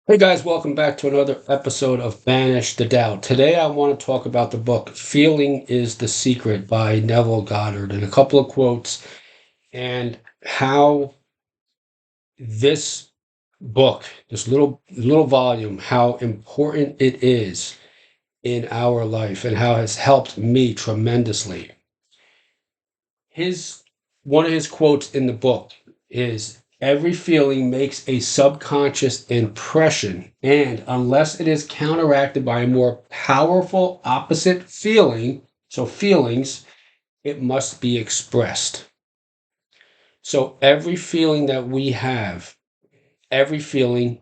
Hey guys, welcome back to another episode of Banish the Doubt. Today I want to talk about the book Feeling is the Secret by Neville Goddard and a couple of quotes and how this book, this little volume, how important it is in our life and how it has helped me tremendously. His One of his quotes in the book is every feeling makes a subconscious impression, and unless it is counteracted by a more powerful opposite feeling, so feelings, it must be expressed. So every feeling that we have, every feeling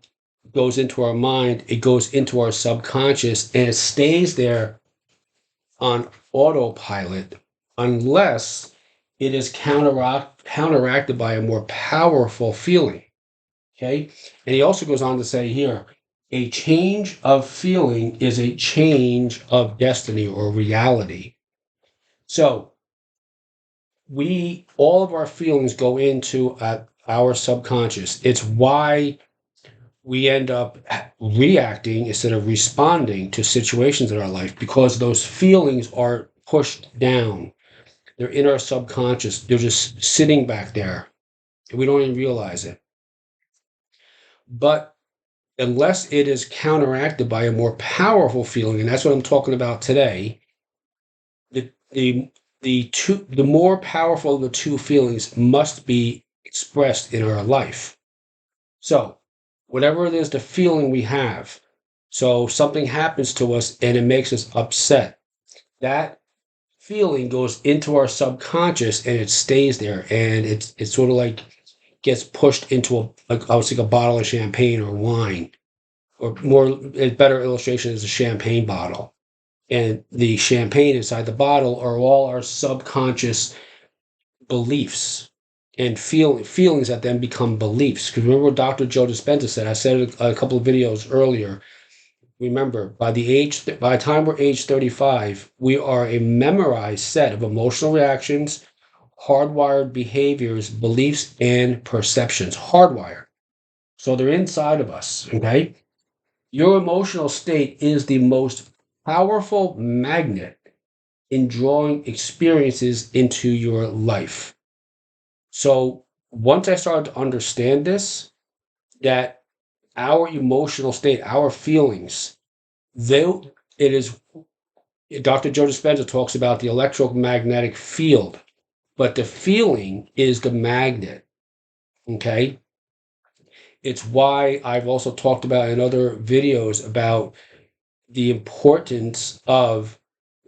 goes into our mind, it goes into our subconscious, and it stays there on autopilot unless it is counteracted by a more powerful feeling. Okay. And he also goes on to say here a change of feeling is a change of destiny or reality. So all of our feelings go into our subconscious. It's why we end up reacting instead of responding to situations in our life because those feelings are pushed down. They're in our subconscious. They're just sitting back there. We don't even realize it. But unless it is counteracted by a more powerful feeling, and that's what I'm talking about today, the the the more powerful of the two feelings must be expressed in our life. So whatever it is, the feeling we have. So something happens to us and it makes us upset. That feeling goes into our subconscious and it stays there, and it's sort of like gets pushed into like I would say a bottle of champagne or wine, or more a better illustration is a champagne bottle, and the champagne inside the bottle are all our subconscious beliefs and feelings that then become beliefs. Because remember what Dr. Joe Dispenza said, I said it a couple of videos earlier. Remember, by the time we're age 35, we are a memorized set of emotional reactions, hardwired behaviors, beliefs, and perceptions. Hardwired. So they're inside of us, okay? Your emotional state is the most powerful magnet in drawing experiences into your life. So once I started to understand this, that our emotional state, our feelings, they it is Dr. Joe Dispenza talks about the electromagnetic field, but the feeling is the magnet. Okay. It's why I've also talked about in other videos about the importance of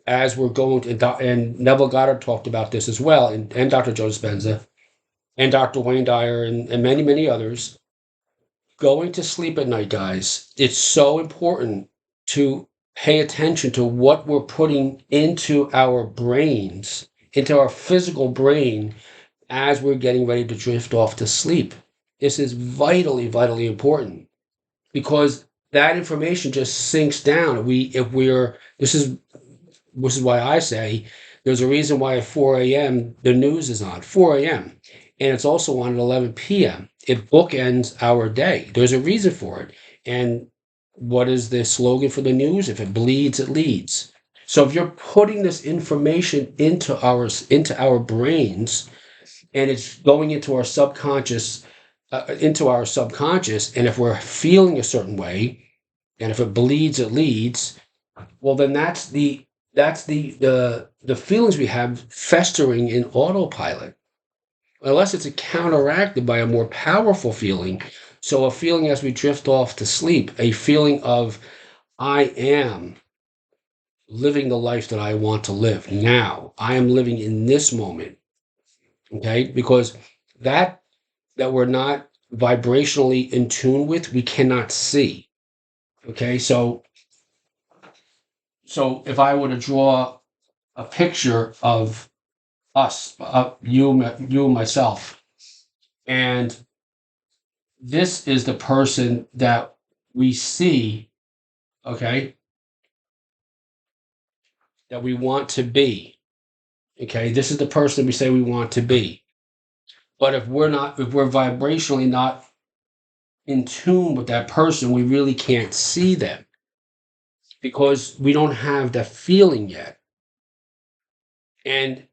as we're going to, and Neville Goddard talked about this as well, and Dr. Joe Dispenza, and Dr. Wayne Dyer, and many, many others, going to sleep at night, guys, it's so important to pay attention to what we're putting into our brains, into our physical brain, as we're getting ready to drift off to sleep. This is vitally, vitally important because that information just sinks down. If we're, this is why I say there's a reason why at 4 a.m. the news is on 4 a.m. and it's also on at 11 p.m. It bookends our day. There's a reason for it. And what is the slogan for the news? If it bleeds, it leads. So if you're putting this information into our brains and it's going into our subconscious, and if we're feeling a certain way, and if it bleeds, it leads, well then that's the feelings we have festering in autopilot unless it's counteracted by a more powerful feeling. So a feeling as we drift off to sleep, a feeling of I am living the life that I want to live now. I am living in this moment. Okay, because that that we're not vibrationally in tune with, we cannot see. Okay, so if I were to draw a picture of us, you, myself, and this is the person that we see, okay, that we want to be. Okay, this is the person we say we want to be. But if we're vibrationally not in tune with that person, we really can't see them because we don't have that feeling yet. And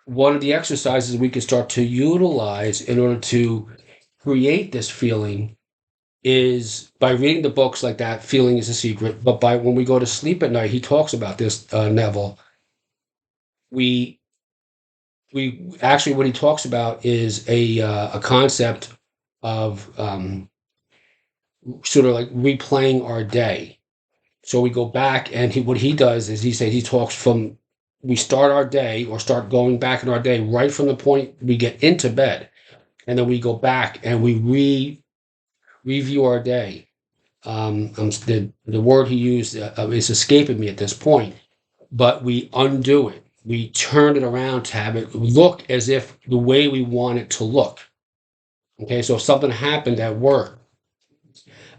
one of the exercises we can start to utilize in order to create this feeling is by reading the books like that, Feeling is a Secret. But by when we go to sleep at night, he talks about this, Neville. We actually what he talks about is a concept of sort of like replaying our day. So we go back, and what he does is he talks from we start our day or start going back in our day right from the point we get into bed, and then we go back and we review our day. The word he used is escaping me at this point, but we undo it. We turn it around to have it look as if the way we want it to look. Okay, so if something happened at work,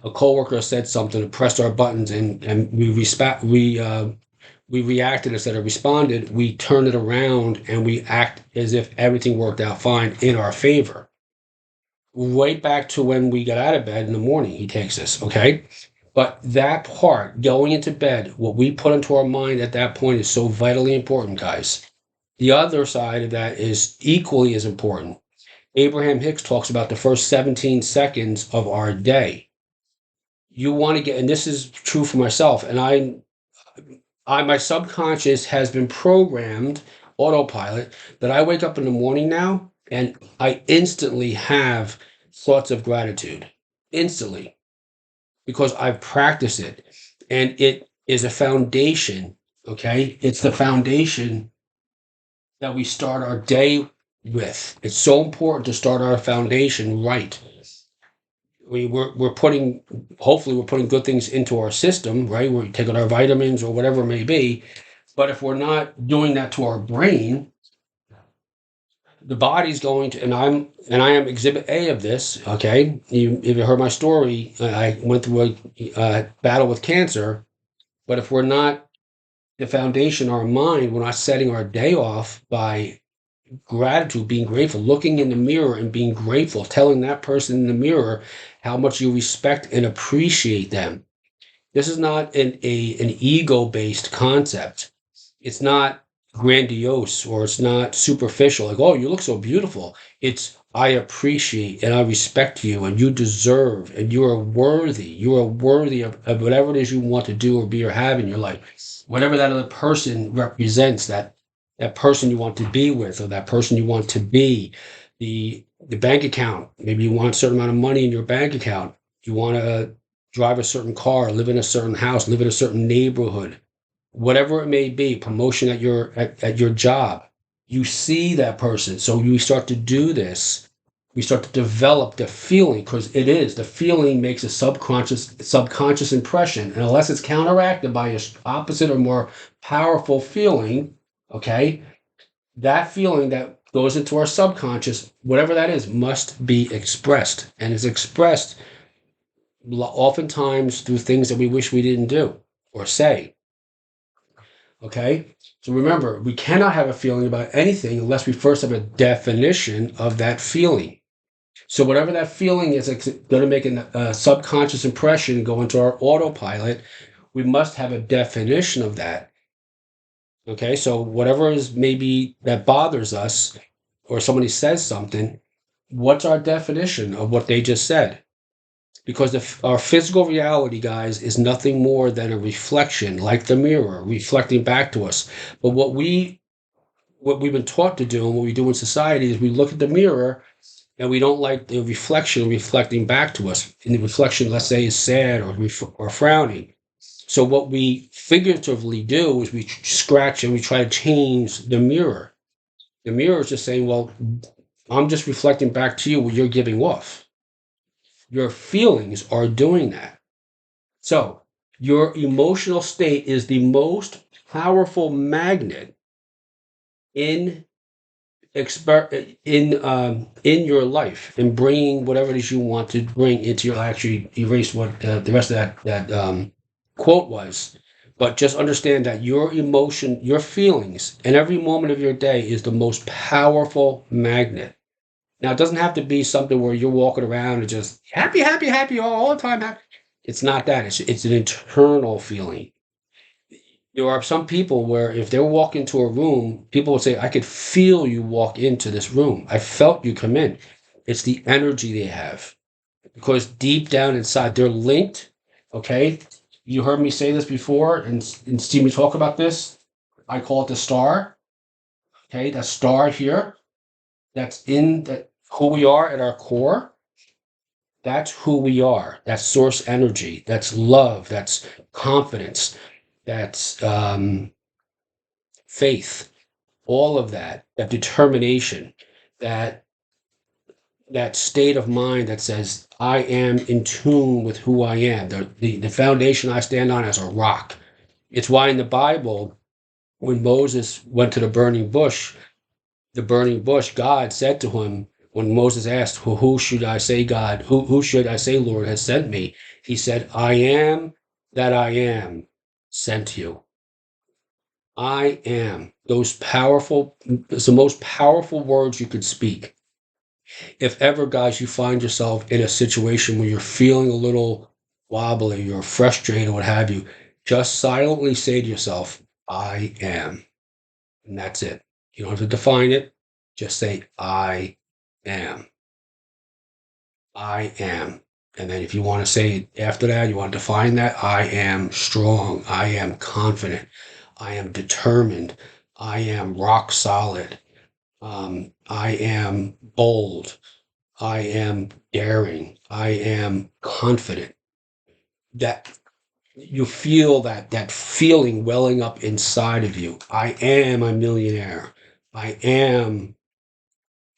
a coworker said something, pressed our buttons, and we reacted instead of responded. We turn it around and we act as if everything worked out fine in our favor. Right back to when we got out of bed in the morning, he takes us, okay? But that part, going into bed, what we put into our mind at that point is so vitally important, guys. The other side of that is equally as important. Abraham Hicks talks about the first 17 seconds of our day. You want to get, and this is true for myself, and my subconscious has been programmed autopilot that I wake up in the morning now and I instantly have thoughts of gratitude instantly because I've practiced it, and it is a foundation. Okay, it's the foundation that we start our day with. It's so important to start our foundation right. We're putting, hopefully we're putting good things into our system, right? We're taking our vitamins or whatever it may be. But if we're not doing that to our brain, the body's going to, and I am exhibit A of this. Okay, if you heard my story, I went through a battle with cancer. But if we're not the foundation, our mind, we're not setting our day off by gratitude, being grateful, looking in the mirror and being grateful, telling that person in the mirror how much you respect and appreciate them. This is not an ego based concept. It's not grandiose, or it's not superficial. Like, oh, you look so beautiful. It's I appreciate and I respect you, and you deserve, and you are worthy. You are worthy of whatever it is you want to do or be or have in your life. Whatever that other person represents, that person you want to be with, or that person you want to be. The bank account. Maybe you want a certain amount of money in your bank account. You want to drive a certain car, live in a certain house, live in a certain neighborhood, whatever it may be, promotion at your job. You see that person. So we start to do this. We start to develop the feeling, because the feeling makes a subconscious impression. And unless it's counteracted by an opposite or more powerful feeling, okay, that feeling that goes into our subconscious, whatever that is, must be expressed. And is expressed oftentimes through things that we wish we didn't do or say. Okay? So remember, we cannot have a feeling about anything unless we first have a definition of that feeling. So whatever that feeling is, it's going to make a subconscious impression, go into our autopilot. We must have a definition of that. Okay? So whatever is maybe that bothers us, or somebody says something, what's our definition of what they just said? Because our physical reality, guys, is nothing more than a reflection, like the mirror, reflecting back to us. But what we've been taught to do, and what we do in society, is we look at the mirror and we don't like the reflection reflecting back to us. And the reflection, let's say, is sad or frowning. So what we figuratively do is we scratch and we try to change the mirror. The mirror is just saying, well, I'm just reflecting back to you what you're giving off. Your feelings are doing that. So your emotional state is the most powerful magnet in in your life, in bringing whatever it is you want to bring into your. I actually erased what the rest of that quote was, but just understand that your emotion, your feelings, and every moment of your day is the most powerful magnet. Now, it doesn't have to be something where you're walking around and just happy, happy, happy all the time. Happy. It's not that. It's an internal feeling. There are some people where if they walk into a room, people will say, I could feel you walk into this room. I felt you come in. It's the energy they have because deep down inside, they're linked. Okay. You heard me say this before and see me talk about this. I call it the star. Okay. That star here, that's in that who we are at our core. That's who we are. That's source energy. That's love. That's confidence. That's faith. All of that, that determination, that that state of mind that says, I am in tune with who I am. The foundation I stand on as a rock. It's why in the Bible, when Moses went to the burning bush, God said to him, when Moses asked, who should I say, God, who should I say, Lord, has sent me? He said, I am that I am sent you. I am. It's the most powerful words you could speak. If ever, guys, you find yourself in a situation where you're feeling a little wobbly or frustrated or what have you, just silently say to yourself, I am. And that's it. You don't have to define it. Just say, I am. I am. And then if you want to say after that, you want to define that, I am strong. I am confident. I am determined. I am rock solid. I am bold. I am daring. I am confident. That you feel that feeling welling up inside of you. I am a millionaire. I am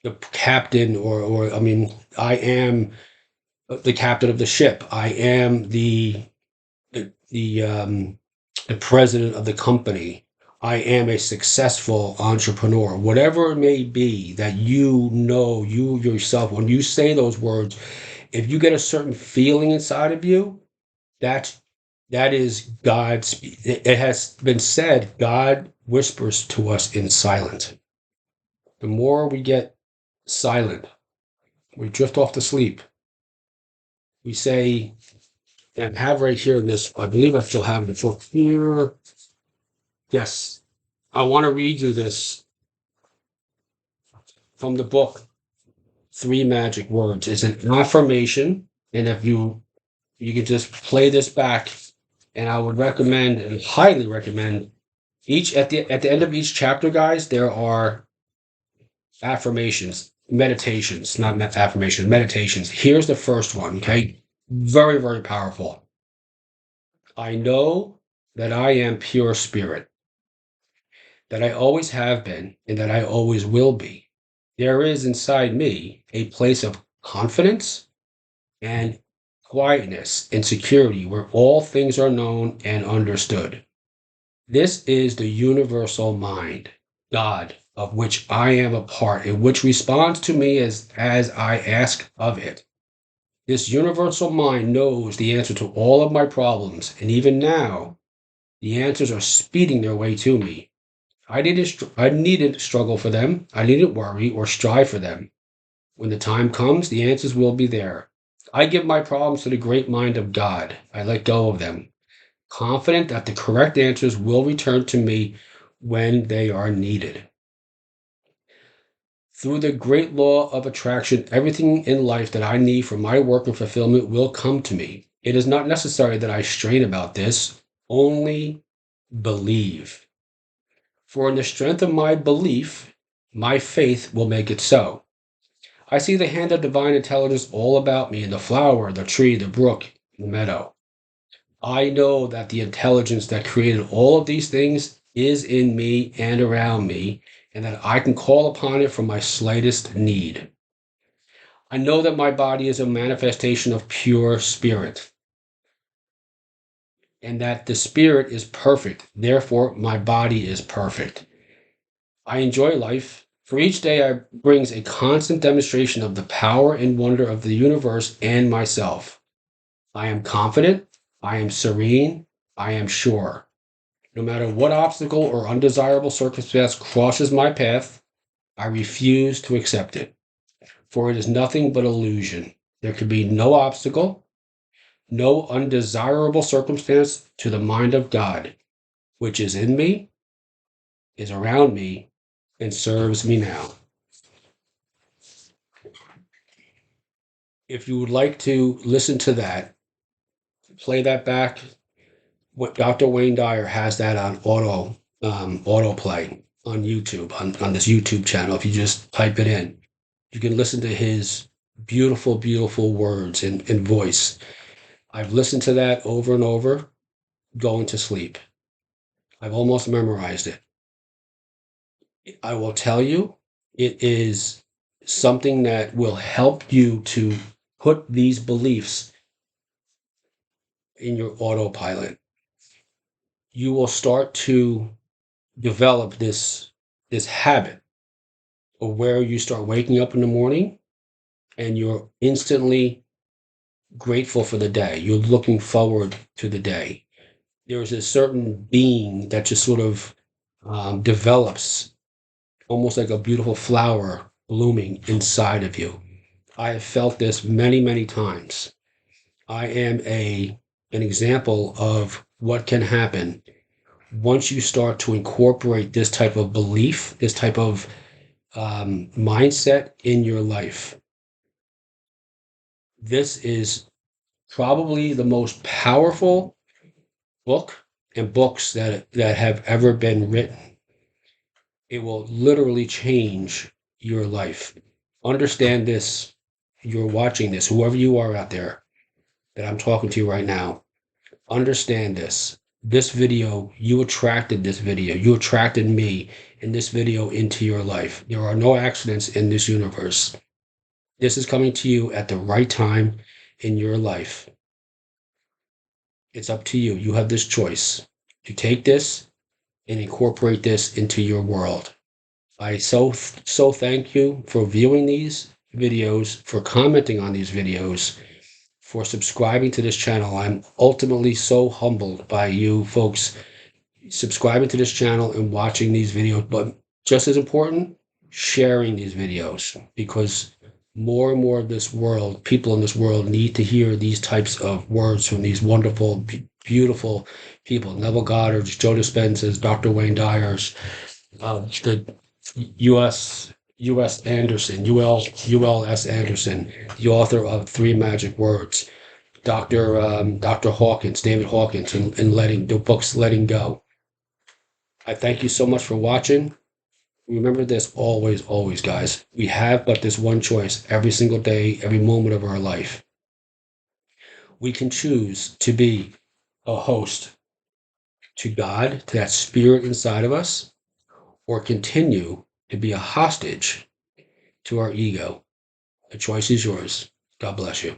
the captain, or I mean, I am the captain of the ship. I am the president of the company. I am a successful entrepreneur. Whatever it may be that you yourself, when you say those words, if you get a certain feeling inside of you, that's that is God's. It has been said, God whispers to us in silence. The more we get silent, we drift off to sleep. We say, and have right here in this, I believe I still have the book here. Yes, I want to read you this from the book, Three Magic Words. It's an affirmation, and if you can just play this back, and I would recommend and highly recommend each at the end of each chapter, guys, there are affirmations, meditations, not affirmations, meditations. Here's the first one, okay? Very, very powerful. I know that I am pure spirit, that I always have been, and that I always will be. There is inside me a place of confidence and quietness and security where all things are known and understood. This is the universal mind, God, of which I am a part, and which responds to me as I ask of it. This universal mind knows the answer to all of my problems, and even now, the answers are speeding their way to me. I needn't struggle for them. I needn't worry or strive for them. When the time comes, the answers will be there. I give my problems to the great mind of God. I let go of them, confident that the correct answers will return to me when they are needed. Through the great law of attraction, everything in life that I need for my work and fulfillment will come to me. It is not necessary that I strain about this, only believe. For in the strength of my belief, my faith will make it so. I see the hand of divine intelligence all about me in the flower, the tree, the brook, the meadow. I know that the intelligence that created all of these things is in me and around me, and that I can call upon it for my slightest need. I know that my body is a manifestation of pure spirit, and that the spirit is perfect. Therefore, my body is perfect. I enjoy life, for each day brings a constant demonstration of the power and wonder of the universe and myself. I am confident, I am serene, I am sure. No matter what obstacle or undesirable circumstance crosses my path, I refuse to accept it. for it is nothing but illusion. There can be no obstacle, no undesirable circumstance to the mind of God, which is in me, is around me, and serves me now. If you would like to listen to that, play that back. What Dr. Wayne Dyer has that on autoplay on YouTube, on this YouTube channel. If you just type it in, you can listen to his beautiful, beautiful words and voice. I've listened to that over and over, going to sleep. I've almost memorized it. I will tell you, it is something that will help you to put these beliefs in your autopilot. You will start to develop this habit of where you start waking up in the morning and you're instantly grateful for the day. You're looking forward to the day. There's a certain being that just sort of develops, almost like a beautiful flower blooming inside of you. I have felt this many, many times. I am an example of what can happen once you start to incorporate this type of belief, this type of mindset in your life. This is probably the most powerful book and books that have ever been written. It will literally change your life. Understand this. You're watching this, whoever you are out there that I'm talking to you right now. Understand this. This video, you attracted this video. You attracted me in this video into your life. There are no accidents in this universe. This is coming to you at the right time in your life. It's up to you. You have this choice to take this and incorporate this into your world. I so thank you for viewing these videos, for commenting on these videos, for subscribing to this channel. I'm ultimately so humbled by you folks subscribing to this channel and watching these videos, but just as important, sharing these videos, because more and more of this world, people in this world need to hear these types of words from these wonderful, beautiful people. Neville Goddard's, Joe Dispenza's, Dr. Wayne Dyer's, the U.S. Anderson, ULS Anderson, the author of Three Magic Words, Dr. Hawkins, David Hawkins, and letting the books Letting Go. I thank you so much for watching. Remember this always, always, guys. We have but this one choice every single day, every moment of our life. We can choose to be a host to God, to that spirit inside of us, or continue to be a hostage to our ego. The choice is yours. God bless you.